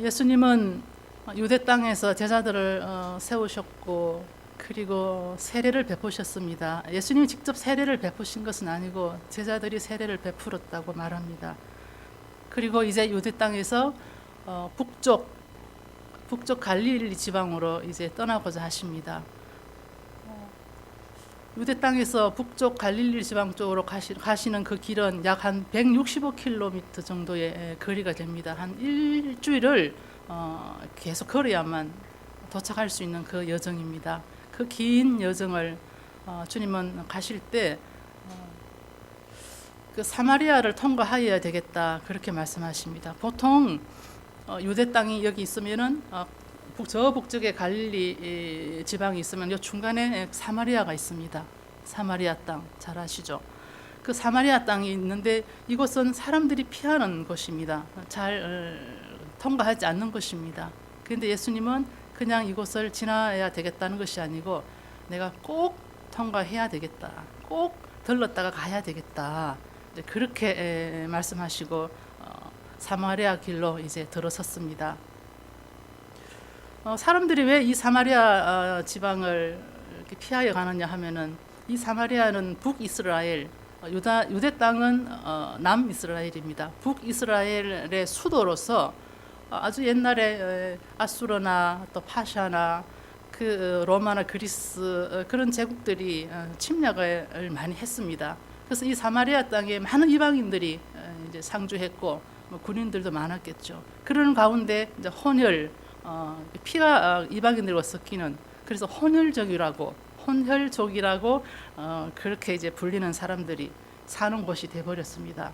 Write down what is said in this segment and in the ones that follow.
예수님은 유대 땅에서 제자들을 세우셨고 그리고 세례를 베푸셨습니다. 예수님이 직접 세례를 베푸신 것은 아니고 제자들이 세례를 베풀었다고 말합니다. 그리고 이제 유대 땅에서 북쪽 갈릴리 지방으로 이제 떠나고자 하십니다. 유대 땅에서 북쪽 갈릴리 지방 쪽으로 가시는 그 길은 약 한 165km 정도의 거리가 됩니다. 한 일주일을 계속 걸어야만 도착할 수 있는 그 여정입니다. 그 긴 여정을 주님은 가실 때 그 사마리아를 통과하여야 되겠다 그렇게 말씀하십니다. 보통 유대 땅이 여기 있으면은 저 북쪽에 갈릴리 지방이 있으면 요 중간에 사마리아가 있습니다. 사마리아 땅 잘 아시죠? 그 사마리아 땅이 있는데 이곳은 사람들이 피하는 곳입니다. 잘 통과하지 않는 곳입니다. 그런데 예수님은 그냥 이곳을 지나야 되겠다는 것이 아니고 내가 꼭 통과해야 되겠다. 꼭 들렀다가 가야 되겠다. 그렇게 말씀하시고 사마리아 길로 이제 들어섰습니다. 사람들이 왜 이 사마리아 지방을 이렇게 피하여 가느냐 하면은 이 사마리아는 북이스라엘, 유대 땅은 남이스라엘입니다. 북이스라엘의 수도로서 아주 옛날에 아수르나 또 파샤나 그 로마나 그리스 그런 제국들이 침략을 많이 했습니다. 그래서 이 사마리아 땅에 많은 이방인들이 이제 상주했고 군인들도 많았겠죠. 그런 가운데 이제 혼혈 피가 이방인들과 섞이는 그래서 혼혈족이라고 그렇게 이제 불리는 사람들이 사는 곳이 돼버렸습니다.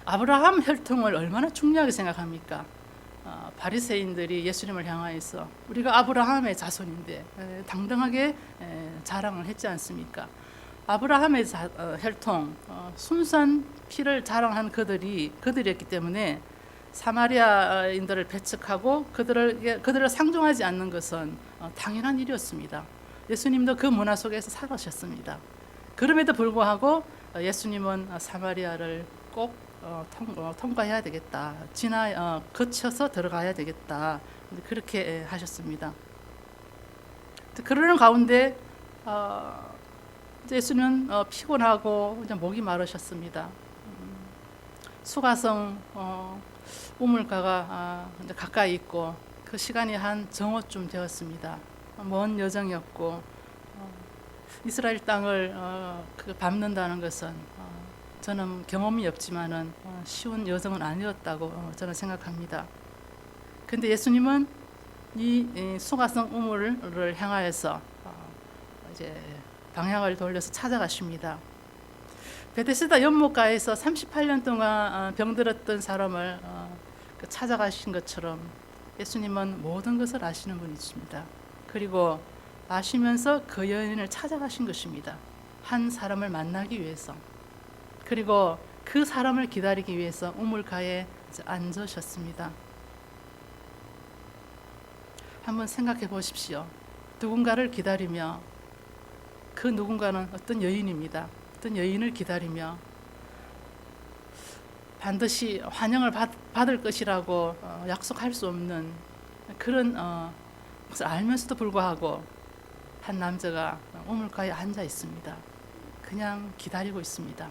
아브라함 혈통을 얼마나 중요하게 생각합니까? 바리새인들이 예수님을 향하여서 우리가 아브라함의 자손인데 당당하게 자랑을 했지 않습니까? 아브라함의 혈통, 순수한 피를 자랑한 그들이었기 때문에 사마리아인들을 배척하고 그들을 상종하지 않는 것은 당연한 일이었습니다. 예수님도 그 문화 속에서 살아오셨습니다. 그럼에도 불구하고 예수님은 사마리아를 꼭 통과해야 되겠다. 거쳐서 들어가야 되겠다. 그렇게 하셨습니다. 그러는 가운데 예수는 피곤하고 목이 마르셨습니다. 수가성 우물가가 가까이 있고 그 시간이 한 정오쯤 되었습니다. 먼 여정이었고 이스라엘 땅을 밟는다는 것은 저는 경험이 없지만은 쉬운 여정은 아니었다고 저는 생각합니다. 근데 예수님은 이 수가성 우물을 향하여서 이제 방향을 돌려서 찾아가십니다. 베데스다 연못가에서 38년 동안 병들었던 사람을 찾아가신 것처럼 예수님은 모든 것을 아시는 분이십니다. 그리고 아시면서 그 여인을 찾아가신 것입니다. 한 사람을 만나기 위해서. 그리고 그 사람을 기다리기 위해서 우물가에 앉으셨습니다. 한번 생각해 보십시오. 누군가를 기다리며 그 누군가는 어떤 여인입니다. 어떤 여인을 기다리며 반드시 환영을 받을 것이라고 약속할 수 없는 그런 것을 알면서도 불구하고 한 남자가 우물가에 앉아 있습니다. 그냥 기다리고 있습니다.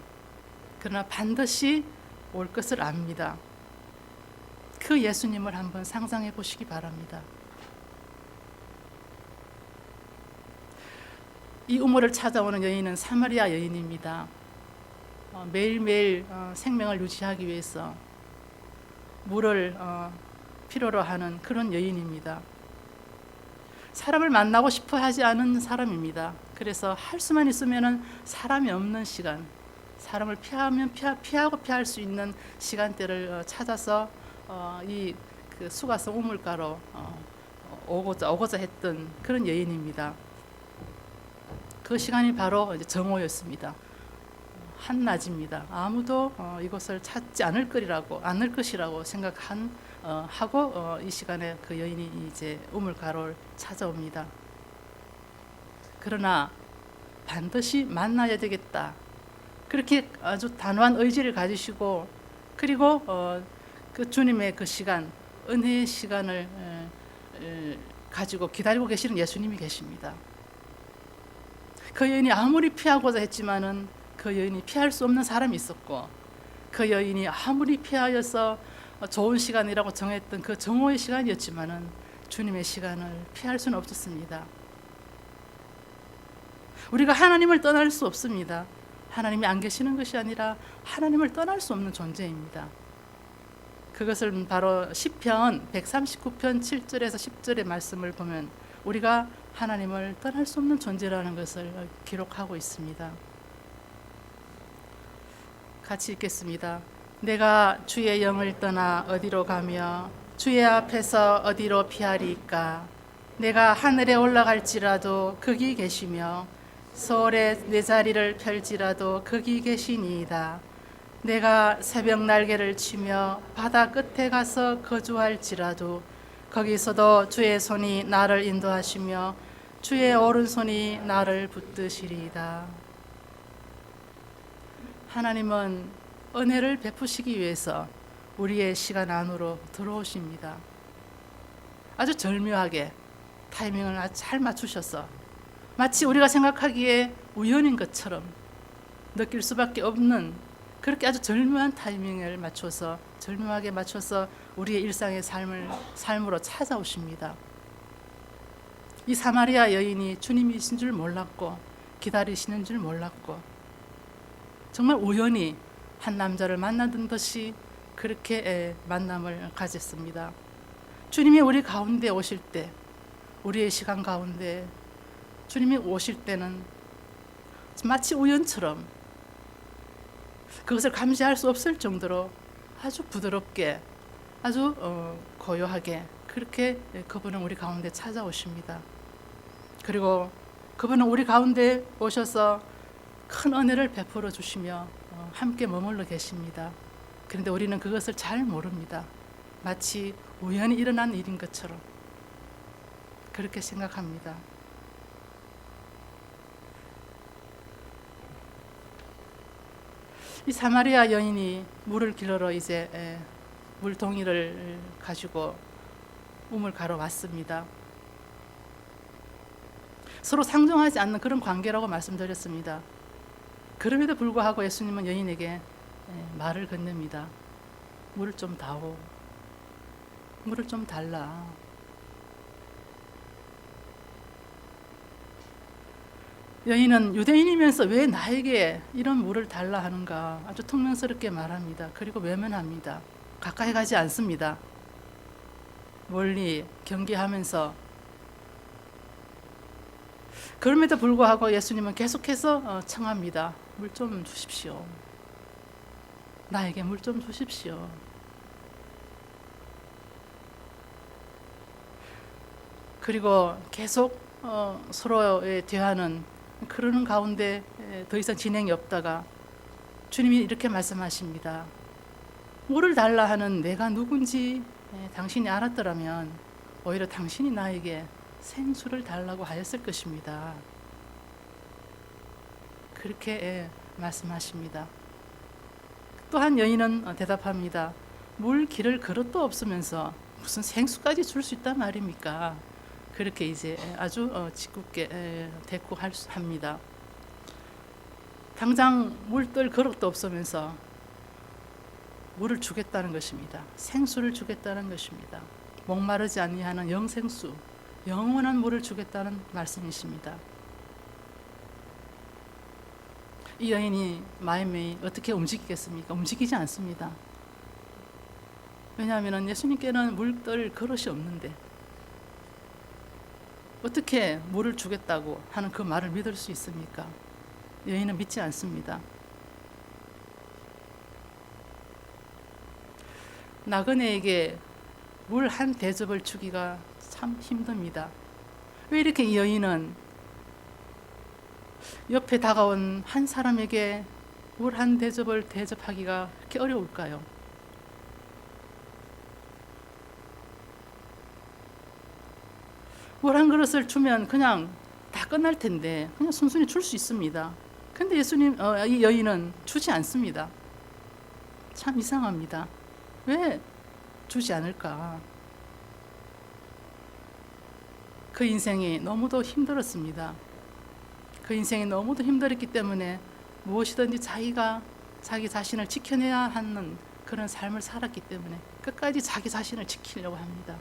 그러나 반드시 올 것을 압니다. 그 예수님을 한번 상상해 보시기 바랍니다. 이 우물을 찾아오는 여인은 사마리아 여인입니다. 매일매일 생명을 유지하기 위해서 물을 필요로 하는 그런 여인입니다. 사람을 만나고 싶어 하지 않은 사람입니다. 그래서 할 수만 있으면 사람이 없는 시간, 사람을 피하고 피할 수 있는 시간대를 찾아서 이 그 수가성 우물가로 오고자 했던 그런 여인입니다. 그 시간이 바로 이제 정오였습니다. 한낮입니다. 아무도 이곳을 찾지 않을 것이라고 생각하고 이 시간에 그 여인이 이제 우물가를 찾아옵니다. 그러나 반드시 만나야 되겠다. 그렇게 아주 단호한 의지를 가지시고 그리고 그 주님의 그 시간, 은혜의 시간을 가지고 기다리고 계시는 예수님이 계십니다. 그 여인이 아무리 피하고자 했지만은 그 여인이 피할 수 없는 사람이 있었고, 그 여인이 아무리 피하여서 좋은 시간이라고 정했던 그 정오의 시간이었지만은 주님의 시간을 피할 수는 없었습니다. 우리가 하나님을 떠날 수 없습니다. 하나님이 안 계시는 것이 아니라 하나님을 떠날 수 없는 존재입니다. 그것을 바로 시편 139편 7절에서 10절의 말씀을 보면 우리가 하나님을 떠날 수 없는 존재라는 것을 기록하고 있습니다. 같이 읽겠습니다. 내가 주의 영을 떠나 어디로 가며 주의 앞에서 어디로 피하리까? 내가 하늘에 올라갈지라도 거기 계시며 서울에 내 자리를 펼지라도 거기 계시니이다. 내가 새벽 날개를 치며 바다 끝에 가서 거주할지라도 거기서도 주의 손이 나를 인도하시며 주의 오른손이 나를 붙드시리이다. 하나님은 은혜를 베푸시기 위해서 우리의 시간 안으로 들어오십니다. 아주 절묘하게 타이밍을 아주 잘 맞추셔서 마치 우리가 생각하기에 우연인 것처럼 느낄 수밖에 없는, 그렇게 아주 절묘한 타이밍을 맞춰서, 절묘하게 맞춰서 우리의 일상의 삶으로 찾아오십니다. 이 사마리아 여인이 주님이신 줄 몰랐고 기다리시는 줄 몰랐고 정말 우연히 한 남자를 만나던 듯이 그렇게 만남을 가졌습니다. 주님이 우리 가운데 오실 때, 우리의 시간 가운데 주님이 오실 때는 마치 우연처럼 그것을 감지할 수 없을 정도로 아주 부드럽게, 아주 고요하게 그렇게 그분은 우리 가운데 찾아오십니다. 그리고 그분은 우리 가운데 오셔서 큰 은혜를 베풀어 주시며 함께 머물러 계십니다. 그런데 우리는 그것을 잘 모릅니다. 마치 우연히 일어난 일인 것처럼 그렇게 생각합니다. 이 사마리아 여인이 물을 길러러 이제 물동이를 가지고 우물가로 왔습니다. 서로 상종하지 않는 그런 관계라고 말씀드렸습니다. 그럼에도 불구하고 예수님은 여인에게 말을 건넵니다. 물을 좀 다오. 물을 좀 달라. 여인은 유대인이면서 왜 나에게 이런 물을 달라 하는가 아주 퉁명스럽게 말합니다. 그리고 외면합니다. 가까이 가지 않습니다. 멀리 경계하면서. 그럼에도 불구하고 예수님은 계속해서 청합니다. 물 좀 주십시오. 나에게 물 좀 주십시오. 그리고 계속 서로의 대화는 그러는 가운데 더 이상 진행이 없다가 주님이 이렇게 말씀하십니다. 물을 달라 하는 내가 누군지 당신이 알았더라면 오히려 당신이 나에게 생수를 달라고 하였을 것입니다. 그렇게 말씀하십니다. 또한 여인은 대답합니다. 물 기를 그릇도 없으면서 무슨 생수까지 줄 수 있단 말입니까? 그렇게 이제 아주 짓궂게 대꾸합니다. 당장 물 뜰 그릇도 없으면서 물을 주겠다는 것입니다. 생수를 주겠다는 것입니다. 목마르지 아니하는 영생수, 영원한 물을 주겠다는 말씀이십니다. 이 여인이 마음이 어떻게 움직이겠습니까? 움직이지 않습니다. 왜냐하면 예수님께는 물 뜰 그릇이 없는데 어떻게 물을 주겠다고 하는 그 말을 믿을 수 있습니까? 여인은 믿지 않습니다. 나그네에게 물 한 대접을 주기가 참 힘듭니다. 왜 이렇게 이 여인은 옆에 다가온 한 사람에게 물 한 대접을 대접하기가 그렇게 어려울까요? 물 한 그릇을 주면 그냥 다 끝날 텐데 그냥 순순히 줄 수 있습니다. 근데 이 여인은 주지 않습니다. 참 이상합니다. 왜 주지 않을까. 그 인생이 너무도 힘들었습니다. 그 인생이 너무도 힘들었기 때문에 무엇이든지 자기가 자기 자신을 지켜내야 하는 그런 삶을 살았기 때문에 끝까지 자기 자신을 지키려고 합니다.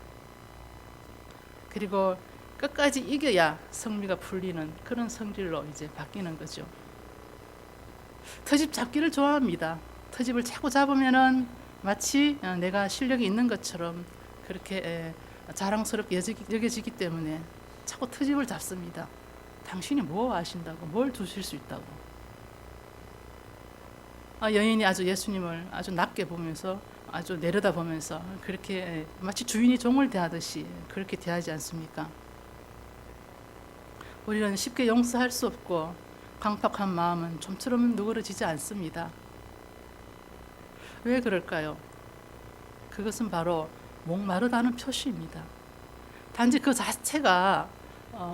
그리고 끝까지 이겨야 성미가 풀리는 그런 성질로 이제 바뀌는 거죠. 터집 잡기를 좋아합니다. 터집을 자꾸 잡으면은 마치 내가 실력이 있는 것처럼 그렇게 자랑스럽게 여겨지기 때문에 자꾸 터집을 잡습니다. 당신이 뭐 아신다고, 뭘 주실 수 있다고. 여인이 아주 예수님을 아주 낮게 보면서 아주 내려다 보면서 그렇게 마치 주인이 종을 대하듯이 그렇게 대하지 않습니까? 우리는 쉽게 용서할 수 없고 강팍한 마음은 좀처럼 누그러지지 않습니다. 왜 그럴까요? 그것은 바로 목마르다는 표시입니다. 단지 그 자체가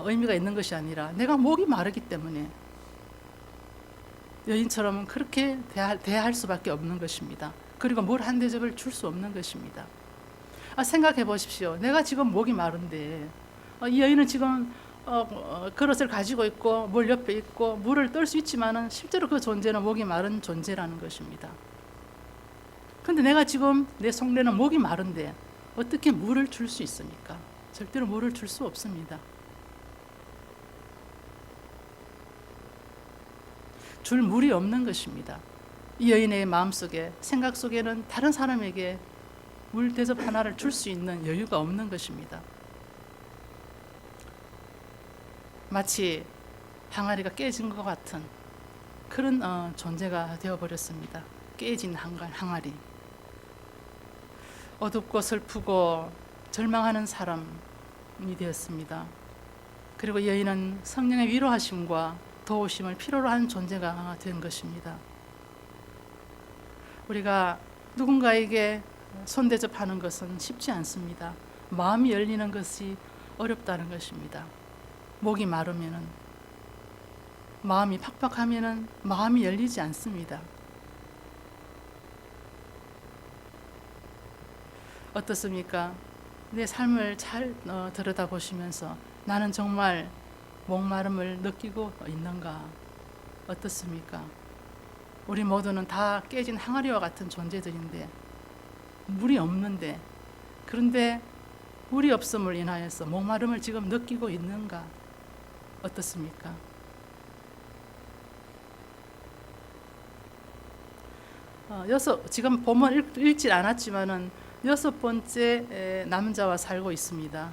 의미가 있는 것이 아니라 내가 목이 마르기 때문에 여인처럼 그렇게 대할 수밖에 없는 것입니다. 그리고 물 한 대접을 줄 수 없는 것입니다. 생각해 보십시오. 내가 지금 목이 마른데 이 여인은 지금 그릇을 가지고 있고 물 옆에 있고 물을 떨 수 있지만은 실제로 그 존재는 목이 마른 존재라는 것입니다. 근데 내가 지금 내 속내는 목이 마른데 어떻게 물을 줄 수 있습니까? 절대로 물을 줄 수 없습니다. 줄 물이 없는 것입니다. 이 여인의 마음속에, 생각 속에는 다른 사람에게 물 대접 하나를 줄 수 있는 여유가 없는 것입니다. 마치 항아리가 깨진 것 같은 그런 존재가 되어버렸습니다. 깨진 항아리. 어둡고 슬프고 절망하는 사람이 되었습니다. 그리고 이 여인은 성령의 위로하심과 도우심을 필요로 한 존재가 된 것입니다. 우리가 누군가에게 손대접하는 것은 쉽지 않습니다. 마음이 열리는 것이 어렵다는 것입니다. 목이 마르면은, 마음이 팍팍하면은 마음이 열리지 않습니다. 어떻습니까? 내 삶을 잘 들여다보시면서 나는 정말 목마름을 느끼고 있는가? 어떻습니까? 우리 모두는 다 깨진 항아리와 같은 존재들인데 물이 없는데, 그런데 물이 없음을 인하여서 목마름을 지금 느끼고 있는가? 어떻습니까? 지금 본문 읽지 않았지만은 6번째 남자와 살고 있습니다.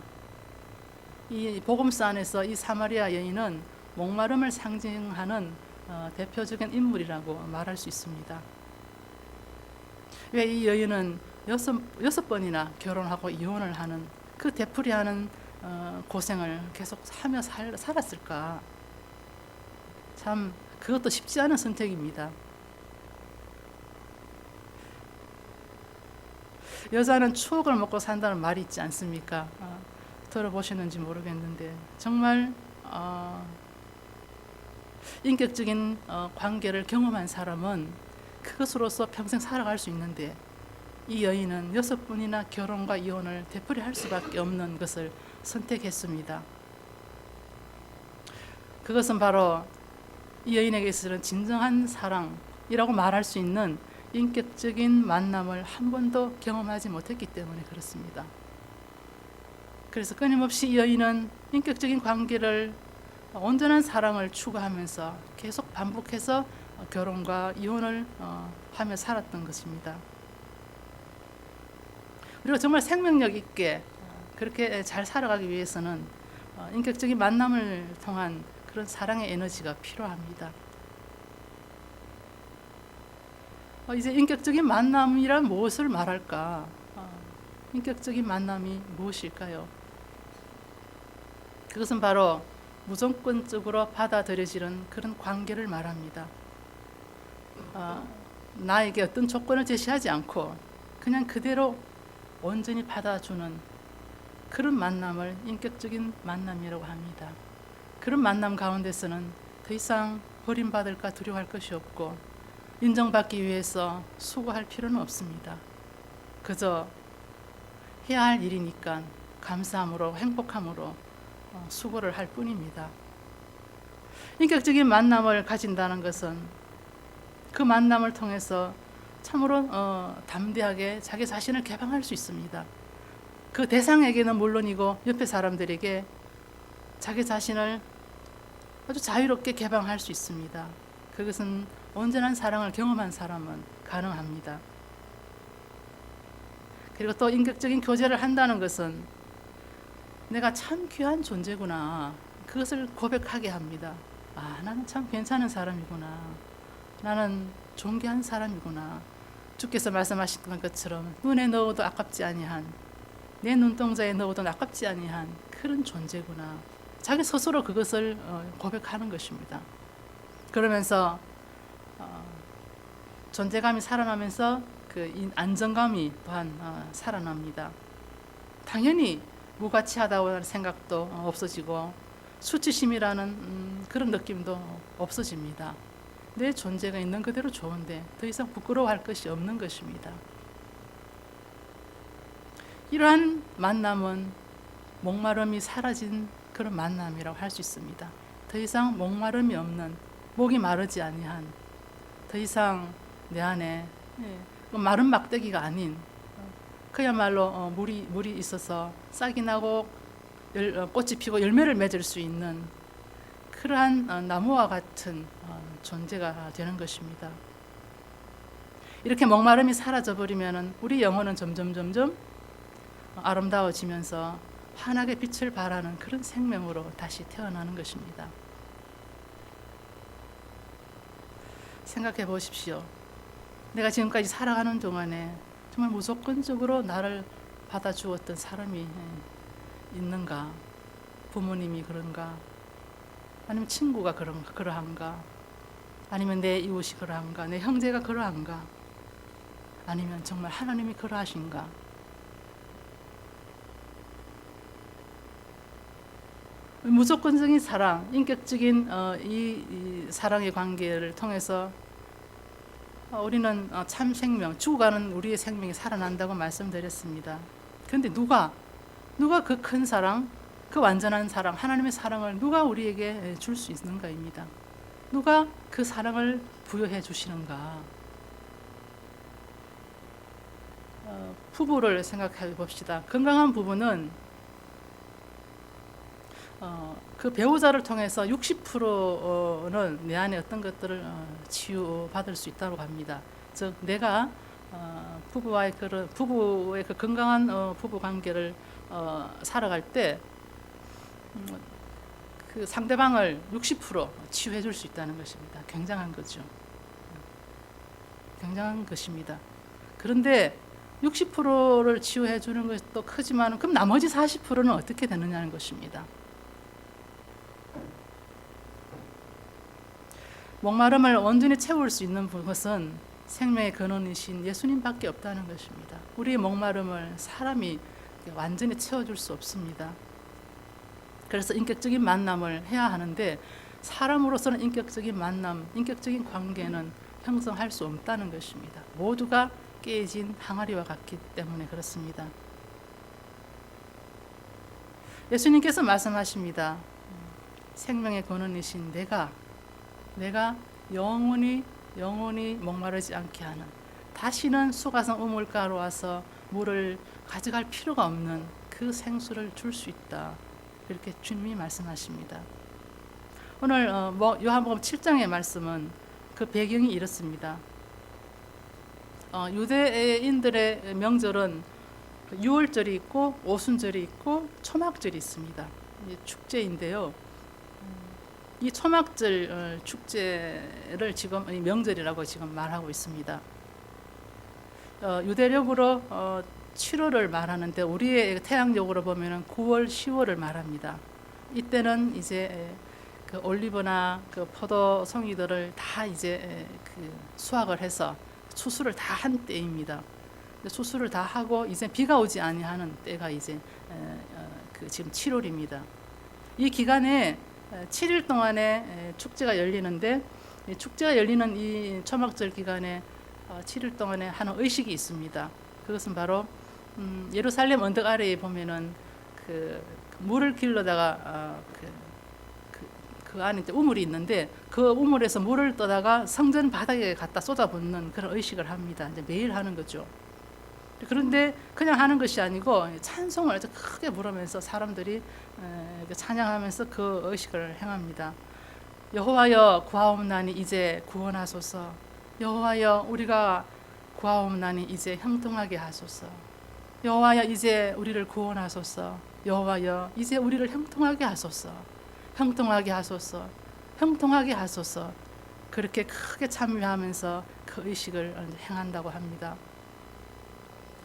이 복음서 안에서 이 사마리아 여인은 목마름을 상징하는 대표적인 인물이라고 말할 수 있습니다. 왜 이 여인은 여섯 번이나 결혼하고 이혼을 하는 그 되풀이하는 고생을 계속 하며 살았을까? 참 그것도 쉽지 않은 선택입니다. 여자는 추억을 먹고 산다는 말이 있지 않습니까? 들어보시는지 모르겠는데 정말 인격적인 관계를 경험한 사람은 그것으로서 평생 살아갈 수 있는데 이 여인은 6번이나 결혼과 이혼을 되풀이할 수밖에 없는 것을 선택했습니다. 그것은 바로 이 여인에게 있어서는 진정한 사랑이라고 말할 수 있는 인격적인 만남을 한 번도 경험하지 못했기 때문에 그렇습니다. 그래서 끊임없이 이 여인은 인격적인 관계를, 온전한 사랑을 추구하면서 계속 반복해서 결혼과 이혼을 하며 살았던 것입니다. 그리고 정말 생명력 있게 그렇게 잘 살아가기 위해서는 인격적인 만남을 통한 그런 사랑의 에너지가 필요합니다. 이제 인격적인 만남이란 무엇을 말할까? 인격적인 만남이 무엇일까요? 그것은 바로 무조건적으로 받아들여지는 그런 관계를 말합니다. 나에게 어떤 조건을 제시하지 않고 그냥 그대로 온전히 받아주는 그런 만남을 인격적인 만남이라고 합니다. 그런 만남 가운데서는 더 이상 버림받을까 두려워할 것이 없고 인정받기 위해서 수고할 필요는 없습니다. 그저 해야 할 일이니까 감사함으로 행복함으로 수고를 할 뿐입니다. 인격적인 만남을 가진다는 것은 그 만남을 통해서 참으로 담대하게 자기 자신을 개방할 수 있습니다. 그 대상에게는 물론이고 옆에 사람들에게 자기 자신을 아주 자유롭게 개방할 수 있습니다. 그것은 온전한 사랑을 경험한 사람은 가능합니다. 그리고 또 인격적인 교제를 한다는 것은 내가 참 귀한 존재구나, 그것을 고백하게 합니다. 나는 참 괜찮은 사람이구나, 나는 존귀한 사람이구나. 주께서 말씀하셨던 것처럼 눈에 넣어도 아깝지 아니한, 내 눈동자에 넣어도 아깝지 아니한 그런 존재구나. 자기 스스로 그것을 고백하는 것입니다. 그러면서 존재감이 살아나면서 그 안정감이 또한 살아납니다. 당연히 무가치하다고 생각도 없어지고 수치심이라는 그런 느낌도 없어집니다. 내 존재가 있는 그대로 좋은데 더 이상 부끄러워할 것이 없는 것입니다. 이러한 만남은 목마름이 사라진 그런 만남이라고 할 수 있습니다. 더 이상 목마름이 없는, 목이 마르지 아니한, 더 이상 내 안에 마른 막대기가 아닌, 그야말로 물이 있어서 싹이 나고 꽃이 피고 열매를 맺을 수 있는 그러한 나무와 같은 존재가 되는 것입니다. 이렇게 목마름이 사라져 버리면 우리 영혼은 점점 아름다워지면서 환하게 빛을 발하는 그런 생명으로 다시 태어나는 것입니다. 생각해 보십시오. 내가 지금까지 살아가는 동안에 정말 무조건적으로 나를 받아주었던 사람이 있는가? 부모님이 그런가? 아니면 친구가 그러한가? 아니면 내 이웃이 그러한가? 내 형제가 그러한가? 아니면 정말 하나님이 그러하신가? 무조건적인 사랑, 인격적인 이 사랑의 관계를 통해서 우리는 참 생명, 죽어가는 우리의 생명이 살아난다고 말씀드렸습니다. 그런데 누가 그 큰 사랑, 그 완전한 사랑, 하나님의 사랑을 누가 우리에게 줄 수 있는가입니다. 누가 그 사랑을 부여해 주시는가? 부부를 생각해 봅시다. 건강한 부부는 그 배우자를 통해서 60%는 내 안에 어떤 것들을 치유받을 수 있다고 합니다. 즉 내가 부부의 그 건강한 부부 관계를 살아갈 때 그 상대방을 60% 치유해 줄 수 있다는 것입니다. 굉장한 거죠. 굉장한 것입니다. 그런데 60%를 치유해 주는 것도 크지만 그럼 나머지 40%는 어떻게 되느냐는 것입니다. 목마름을 온전히 채울 수 있는 것은 생명의 근원이신 예수님밖에 없다는 것입니다. 우리의 목마름을 사람이 완전히 채워줄 수 없습니다. 그래서 인격적인 만남을 해야 하는데 사람으로서는 인격적인 만남, 인격적인 관계는 형성할 수 없다는 것입니다. 모두가 깨진 항아리와 같기 때문에 그렇습니다. 예수님께서 말씀하십니다. 생명의 근원이신 내가 영원히 목마르지 않게 하는, 다시는 수가성 우물가로 와서 물을 가져갈 필요가 없는 그 생수를 줄 수 있다. 이렇게 주님이 말씀하십니다. 오늘 요한복음 7장의 말씀은 그 배경이 이렇습니다. 유대인들의 명절은 유월절이 있고 오순절이 있고 초막절이 있습니다. 축제인데요. 이 초막절 축제를 지금 명절이라고 지금 말하고 있습니다. 유대력으로 7월을 말하는데 우리의 태양력으로 보면은 9월, 10월을 말합니다. 이때는 이제 그 올리브나 그 포도 송이들을 다 이제 그 수확을 해서 추수를 다 한 때입니다. 추수를 다 하고 이제 비가 오지 아니하는 때가 이제 그 지금 7월입니다. 이 기간에 7일 동안에 축제가 열리는데, 축제가 열리는 이 초막절 기간에 7일 동안에 하는 의식이 있습니다. 그것은 바로 예루살렘 언덕 아래에 보면은 그 물을 길러다가 그 안에 이제 우물이 있는데 그 우물에서 물을 떠다가 성전 바닥에 갖다 쏟아붓는 그런 의식을 합니다. 이제 매일 하는 거죠. 그런데 그냥 하는 것이 아니고 찬송을 아주 크게 부르면서 사람들이 찬양하면서 그 의식을 행합니다. 여호와여 구하옵나니 이제 구원하소서. 여호와여 우리가 구하옵나니 이제 형통하게 하소서. 여호와여 이제 우리를 구원하소서. 여호와여 이제 우리를 형통하게 하소서. 형통하게 하소서. 형통하게 하소서. 그렇게 크게 참여하면서 그 의식을 행한다고 합니다.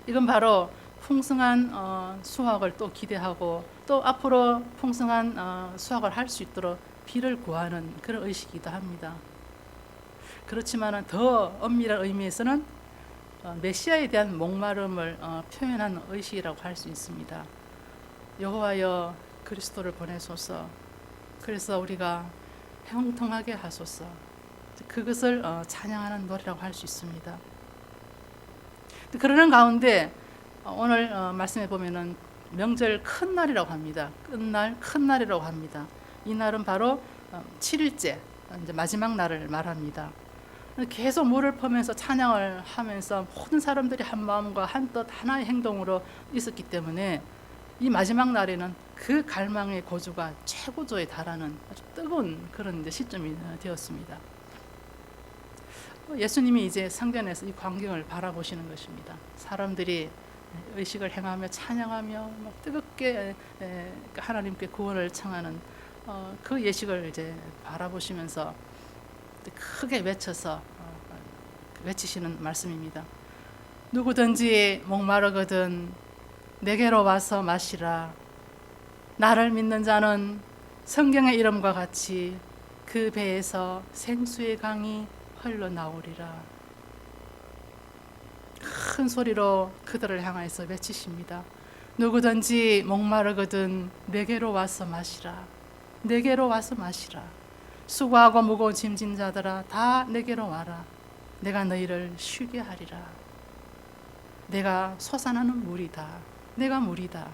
이건 바로 풍성한 수확을 또 기대하고 또 앞으로 풍성한 수확을 할 수 있도록 비를 구하는 그런 의식이기도 합니다. 그렇지만 더 엄밀한 의미에서는 메시아에 대한 목마름을 표현하는 의식이라고 할 수 있습니다. 여호와여 그리스도를 보내소서. 그래서 우리가 형통하게 하소서. 그것을 찬양하는 노래라고 할 수 있습니다. 그러는 가운데 오늘 말씀해 보면은 명절 큰 날이라고 합니다. 끝날 큰 날이라고 합니다. 이 날은 바로 7일째 이제 마지막 날을 말합니다. 계속 물을 퍼면서 찬양을 하면서 모든 사람들이 한 마음과 한 뜻 하나의 행동으로 있었기 때문에 이 마지막 날에는 그 갈망의 고주가 최고조에 달하는 아주 뜨거운 그런 이제 시점이 되었습니다. 예수님이 이제 성전에서 이 광경을 바라보시는 것입니다. 사람들이 의식을 행하며 찬양하며 뜨겁게 하나님께 구원을 청하는 그 예식을 이제 바라보시면서 크게 외쳐서 외치시는 말씀입니다. 누구든지 목마르거든 내게로 와서 마시라. 나를 믿는 자는 성경의 이름과 같이 그 배에서 생수의 강이 흘러나오리라. 큰 소리로 그들을 향하여서 외치십니다. 누구든지 목마르거든 내게로 와서 마시라. 내게로 와서 마시라. 수고하고 무거운 짐진 자들아 다 내게로 와라. 내가 너희를 쉬게 하리라. 내가 솟아나는 물이다. 내가 물이다.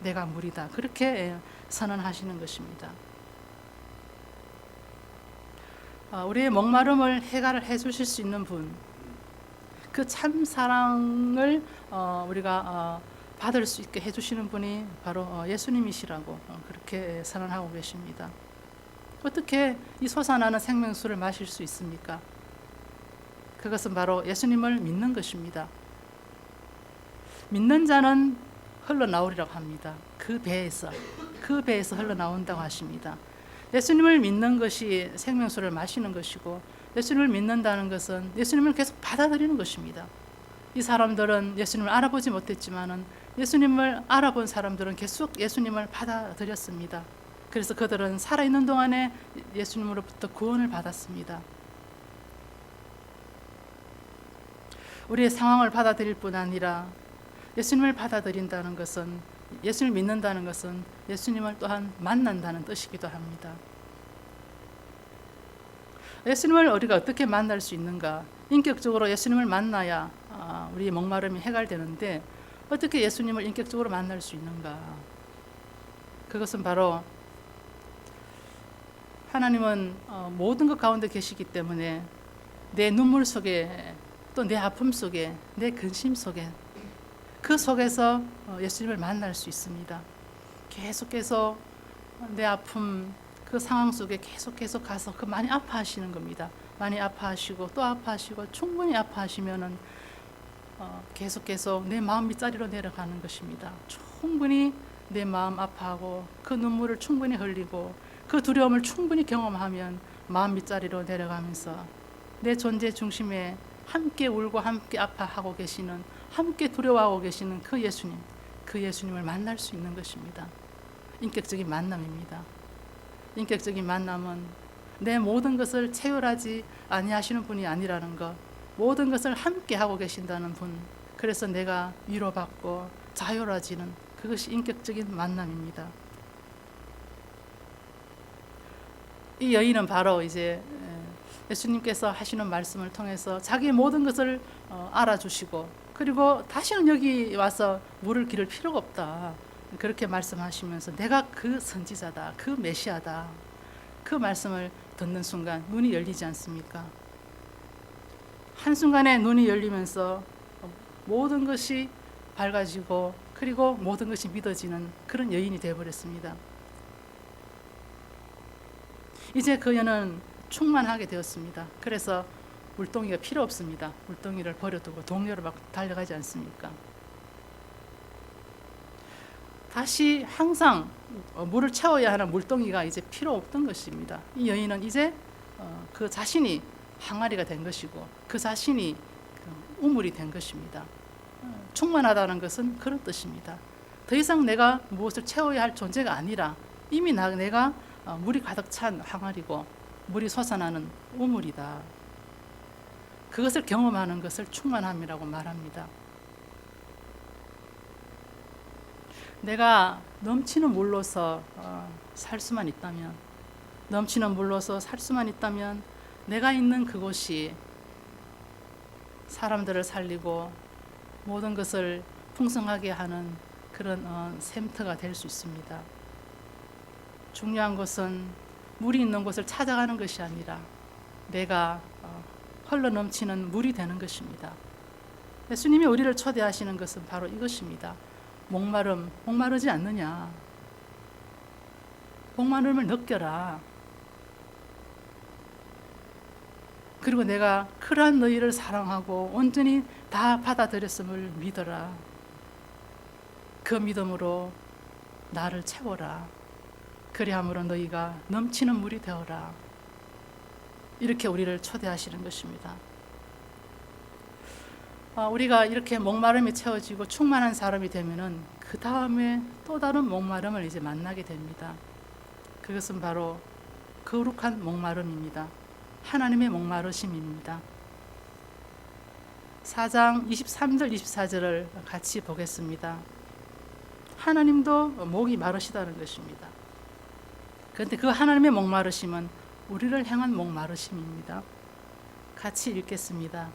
내가 물이다. 그렇게 선언하시는 것입니다. 우리의 목마름을 해결해 주실 수 있는 분, 그 참 사랑을 우리가 받을 수 있게 해주시는 분이 바로 예수님이시라고 그렇게 선언하고 계십니다. 어떻게 이 솟아나는 생명수를 마실 수 있습니까? 그것은 바로 예수님을 믿는 것입니다. 믿는 자는 흘러나오리라고 합니다. 그 배에서 흘러나온다고 하십니다. 예수님을 믿는 것이 생명수를 마시는 것이고 예수님을 믿는다는 것은 예수님을 계속 받아들이는 것입니다. 이 사람들은 예수님을 알아보지 못했지만은 예수님을 알아본 사람들은 계속 예수님을 받아들였습니다. 그래서 그들은 살아있는 동안에 예수님으로부터 구원을 받았습니다. 우리의 상황을 받아들일 뿐 아니라 예수님을 받아들인다는 것은, 예수님을 믿는다는 것은 예수님을 또한 만난다는 뜻이기도 합니다. 예수님을 우리가 어떻게 만날 수 있는가? 인격적으로 예수님을 만나야 우리의 목마름이 해결되는데 어떻게 예수님을 인격적으로 만날 수 있는가? 그것은 바로 하나님은 모든 것 가운데 계시기 때문에 내 눈물 속에 또 내 아픔 속에 내 근심 속에 그 속에서 예수님을 만날 수 있습니다. 계속해서 내 아픔 그 상황 속에 계속 가서 그 많이 아파하시는 겁니다. 많이 아파하시고 또 아파하시고 충분히 아파하시면은 계속 내 마음 밑자리로 내려가는 것입니다. 충분히 내 마음 아파하고 그 눈물을 충분히 흘리고 그 두려움을 충분히 경험하면 마음 밑자리로 내려가면서 내 존재 중심에 함께 울고 함께 아파하고 계시는, 함께 두려워하고 계시는 그 예수님을 만날 수 있는 것입니다. 인격적인 만남입니다. 인격적인 만남은 내 모든 것을 체휼하지 아니하시는 분이 아니라는 것, 모든 것을 함께 하고 계신다는 분, 그래서 내가 위로받고 자유로워지는 그것이 인격적인 만남입니다. 이 여인은 바로 이제 예수님께서 하시는 말씀을 통해서 자기의 모든 것을 알아주시고 그리고 다시는 여기 와서 물을 기를 필요가 없다. 그렇게 말씀하시면서 내가 그 선지자다, 그 메시아다, 그 말씀을 듣는 순간 눈이 열리지 않습니까? 한순간에 눈이 열리면서 모든 것이 밝아지고 그리고 모든 것이 믿어지는 그런 여인이 되어버렸습니다. 이제 그녀는 충만하게 되었습니다. 그래서 물동이가 필요 없습니다. 물동이를 버려두고 동료를 막 달려가지 않습니까? 다시 항상 물을 채워야 하는 물동이가 이제 필요 없던 것입니다. 이 여인은 이제 그 자신이 항아리가 된 것이고 그 자신이 우물이 된 것입니다. 충만하다는 것은 그런 뜻입니다. 더 이상 내가 무엇을 채워야 할 존재가 아니라 이미 내가 물이 가득 찬 항아리고 물이 솟아나는 우물이다. 그것을 경험하는 것을 충만함이라고 말합니다. 내가 넘치는 물로서 살 수만 있다면, 넘치는 물로서 살 수만 있다면 내가 있는 그곳이 사람들을 살리고 모든 것을 풍성하게 하는 그런 샘터가 될 수 있습니다. 중요한 것은 물이 있는 곳을 찾아가는 것이 아니라 내가 흘러 넘치는 물이 되는 것입니다. 예수님이 우리를 초대하시는 것은 바로 이것입니다. 목마르지 않느냐? 목마름을 느껴라. 그리고 내가 그러한 너희를 사랑하고 온전히 다 받아들였음을 믿어라. 그 믿음으로 나를 채워라. 그리함으로 너희가 넘치는 물이 되어라. 이렇게 우리를 초대하시는 것입니다. 우리가 이렇게 목마름이 채워지고 충만한 사람이 되면은 그 다음에 또 다른 목마름을 이제 만나게 됩니다. 그것은 바로 거룩한 목마름입니다. 하나님의 목마르심입니다. 4장 23절 24절을 같이 보겠습니다. 하나님도 목이 마르시다는 것입니다. 그런데 그 하나님의 목마르심은 우리를 향한 목마르심입니다. 같이 읽겠습니다.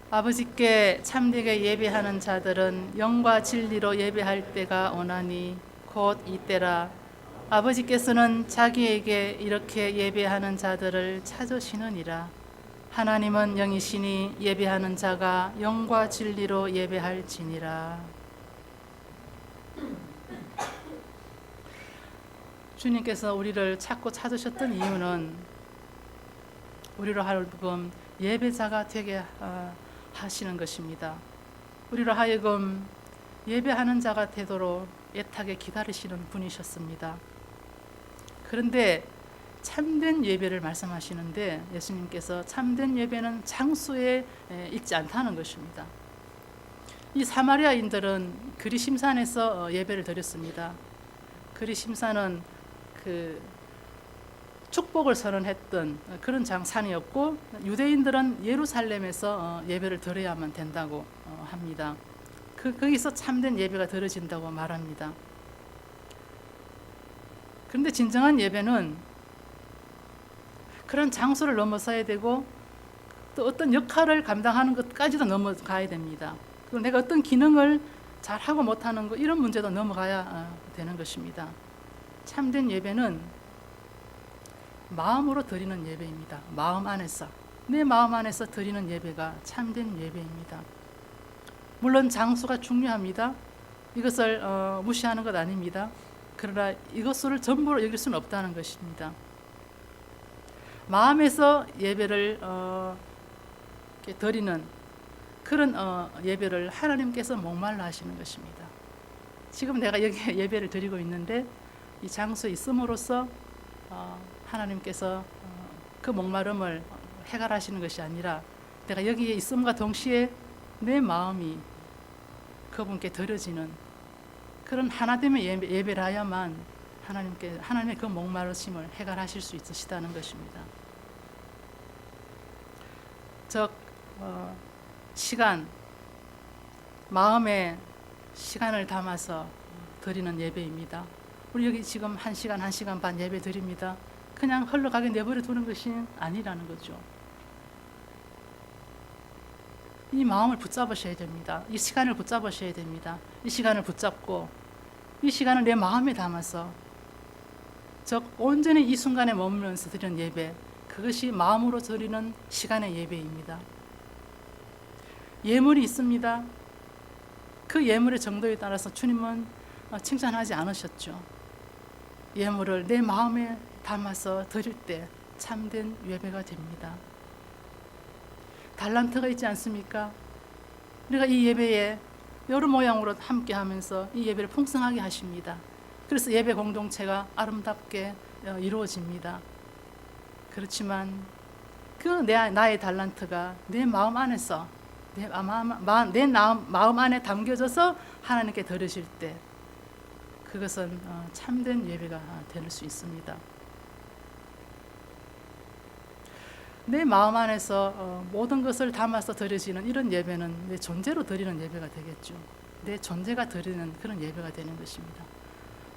아버지께 참되게 예배하는 자들은 영과 진리로 예배할 때가 오나니 곧 이때라. 아버지께서는 자기에게 이렇게 예배하는 자들을 찾으시느니라. 하나님은 영이시니 예배하는 자가 영과 진리로 예배할지니라. 주님께서 우리를 찾고 찾으셨던 이유는 우리로 하여금 예배자가 되게 하시는 것입니다. 우리로 하여금 예배하는 자가 되도록 애타게 기다리시는 분이셨습니다. 그런데 참된 예배를 말씀하시는데 예수님께서 참된 예배는 장소에 있지 않다는 것입니다. 이 사마리아인들은 그리심산에서 예배를 드렸습니다. 그리심산은 그 축복을 선언했던 그런 산이었고 유대인들은 예루살렘에서 예배를 드려야만 된다고 합니다. 거기서 참된 예배가 드려진다고 말합니다. 그런데 진정한 예배는 그런 장소를 넘어서야 되고 또 어떤 역할을 감당하는 것까지도 넘어가야 됩니다. 그리고 내가 어떤 기능을 잘하고 못하는 거 이런 문제도 넘어가야 되는 것입니다. 참된 예배는 마음으로 드리는 예배입니다. 마음 안에서, 내 마음 안에서 드리는 예배가 참된 예배입니다. 물론 장소가 중요합니다. 이것을 무시하는 것 아닙니다. 그러나 이것을 전부로 여길 수는 없다는 것입니다. 마음에서 예배를 드리는 그런 예배를 하나님께서 목말라 하시는 것입니다. 지금 내가 여기 예배를 드리고 있는데 이 장소에 있음으로써 하나님께서 그 목마름을 해결하시는 것이 아니라 내가 여기에 있음과 동시에 내 마음이 그분께 드려지는 그런 하나됨의 예배를 하야만 하나님의 그 목마르심을 해결하실 수 있으시다는 것입니다. 즉 시간, 마음에 시간을 담아서 드리는 예배입니다. 우리 여기 지금 1시간, 1시간 반 예배 드립니다. 그냥 흘러가게 내버려 두는 것이 아니라는 거죠. 이 마음을 붙잡으셔야 됩니다. 이 시간을 붙잡으셔야 됩니다. 이 시간을 붙잡고 이 시간을 내 마음에 담아서 즉 온전히 이 순간에 머물면서 드리는 예배, 그것이 마음으로 드리는 시간의 예배입니다. 예물이 있습니다. 그 예물의 정도에 따라서 주님은 칭찬하지 않으셨죠. 예물을 내 마음에 담아서 드릴 때 참된 예배가 됩니다. 달란트가 있지 않습니까? 우리가 이 예배에 여러 모양으로 함께 하면서 이 예배를 풍성하게 하십니다. 그래서 예배 공동체가 아름답게 이루어집니다. 그렇지만 그 나의 달란트가 내 마음 안에서 내 마음 안에 담겨져서 하나님께 드리실 때 그것은 참된 예배가 될 수 있습니다. 내 마음 안에서 모든 것을 담아서 드려지는 이런 예배는 내 존재로 드리는 예배가 되겠죠. 내 존재가 드리는 그런 예배가 되는 것입니다.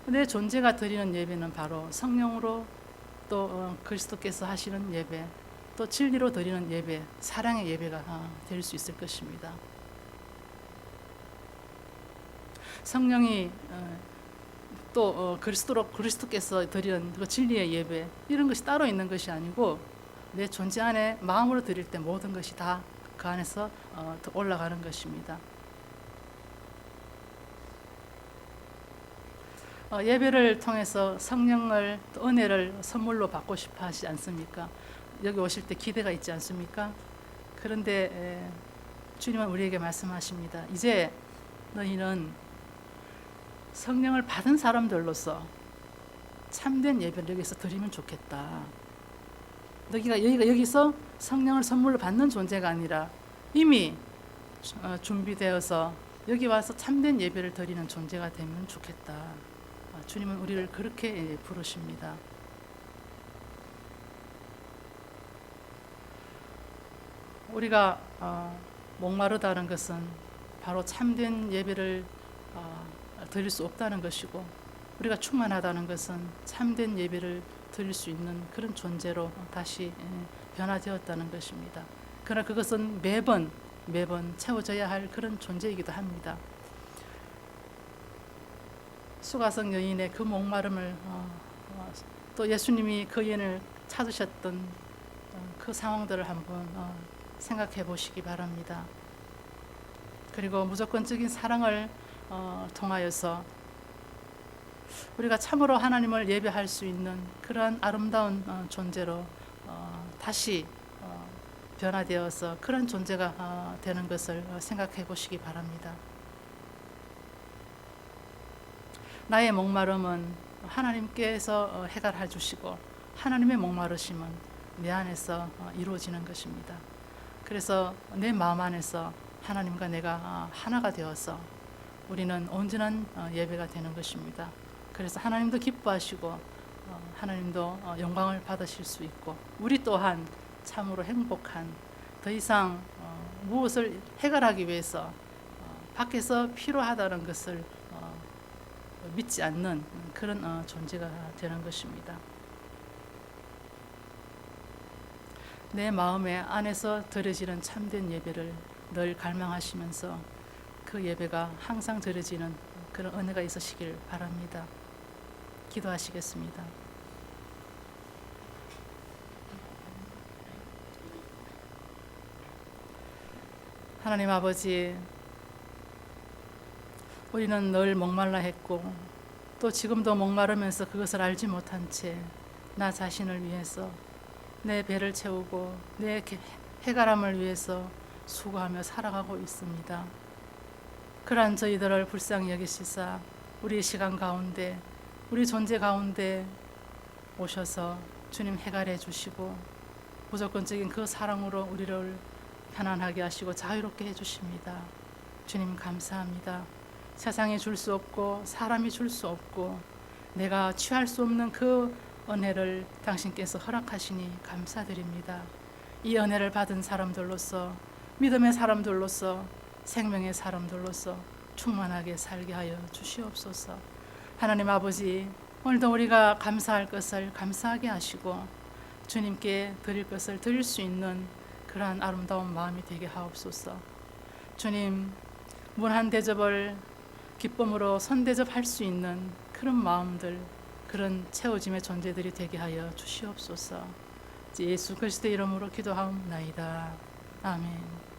내 존재가 드리는 예배는 바로 성령으로 또 그리스도께서 하시는 예배, 또 진리로 드리는 예배, 사랑의 예배가 될 수 있을 것입니다. 성령이 또 그리스도께서 드리는 그 진리의 예배, 이런 것이 따로 있는 것이 아니고 내 존재 안에 마음으로 드릴 때 모든 것이 다 그 안에서 올라가는 것입니다. 예배를 통해서 성령을, 은혜를 선물로 받고 싶어 하시지 않습니까? 여기 오실 때 기대가 있지 않습니까? 그런데 주님은 우리에게 말씀하십니다. 이제 너희는 성령을 받은 사람들로서 참된 예배를 여기서 드리면 좋겠다. 너희가 여기서 성령을 선물로 받는 존재가 아니라 이미 준비되어서 여기 와서 참된 예배를 드리는 존재가 되면 좋겠다. 주님은 우리를 그렇게 부르십니다. 우리가 목마르다는 것은 바로 참된 예배를 드릴 수 없다는 것이고, 우리가 충만하다는 것은 참된 예배를 드릴 수 있는 그런 존재로 다시 변화되었다는 것입니다. 그러나 그것은 매번 채워져야 할 그런 존재이기도 합니다. 수가성 여인의 그 목마름을 또 예수님이 그 여인을 찾으셨던 그 상황들을 한번 생각해 보시기 바랍니다. 그리고 무조건적인 사랑을 통하여서 우리가 참으로 하나님을 예배할 수 있는 그러한 아름다운 존재로 다시 변화되어서 그런 존재가 되는 것을 생각해 보시기 바랍니다. 나의 목마름은 하나님께서 해결해 주시고 하나님의 목마르심은 내 안에서 이루어지는 것입니다. 그래서 내 마음 안에서 하나님과 내가 하나가 되어서 우리는 온전한 예배가 되는 것입니다. 그래서 하나님도 기뻐하시고 하나님도 영광을 받으실 수 있고, 우리 또한 참으로 행복한, 더 이상 무엇을 해결하기 위해서 밖에서 필요하다는 것을 믿지 않는 그런 존재가 되는 것입니다. 내 마음의 안에서 드려지는 참된 예배를 늘 갈망하시면서 그 예배가 항상 드려지는 그런 은혜가 있으시길 바랍니다. 기도하시겠습니다. 하나님 아버지, 우리는 늘 목말라 했고 또 지금도 목마르면서 그것을 알지 못한 채 나 자신을 위해서 내 배를 채우고 내 해결함을 위해서 수고하며 살아가고 있습니다. 그러한 저희들을 불쌍히 여기시사 우리 시간 가운데, 우리 존재 가운데 오셔서 주님 해결해 주시고 무조건적인 그 사랑으로 우리를 편안하게 하시고 자유롭게 해주십니다. 주님 감사합니다. 세상이 줄 수 없고 사람이 줄 수 없고 내가 취할 수 없는 그 은혜를 당신께서 허락하시니 감사드립니다. 이 은혜를 받은 사람들로서, 믿음의 사람들로서, 생명의 사람들로서 충만하게 살게 하여 주시옵소서. 하나님 아버지, 오늘도 우리가 감사할 것을 감사하게 하시고 주님께 드릴 것을 드릴 수 있는 그러한 아름다운 마음이 되게 하옵소서. 주님, 문 한 대접을 기쁨으로 선대접할 수 있는 그런 마음들, 그런 채워짐의 존재들이 되게 하여 주시옵소서. 예수 그리스도의 이름으로 기도하옵나이다. 아멘.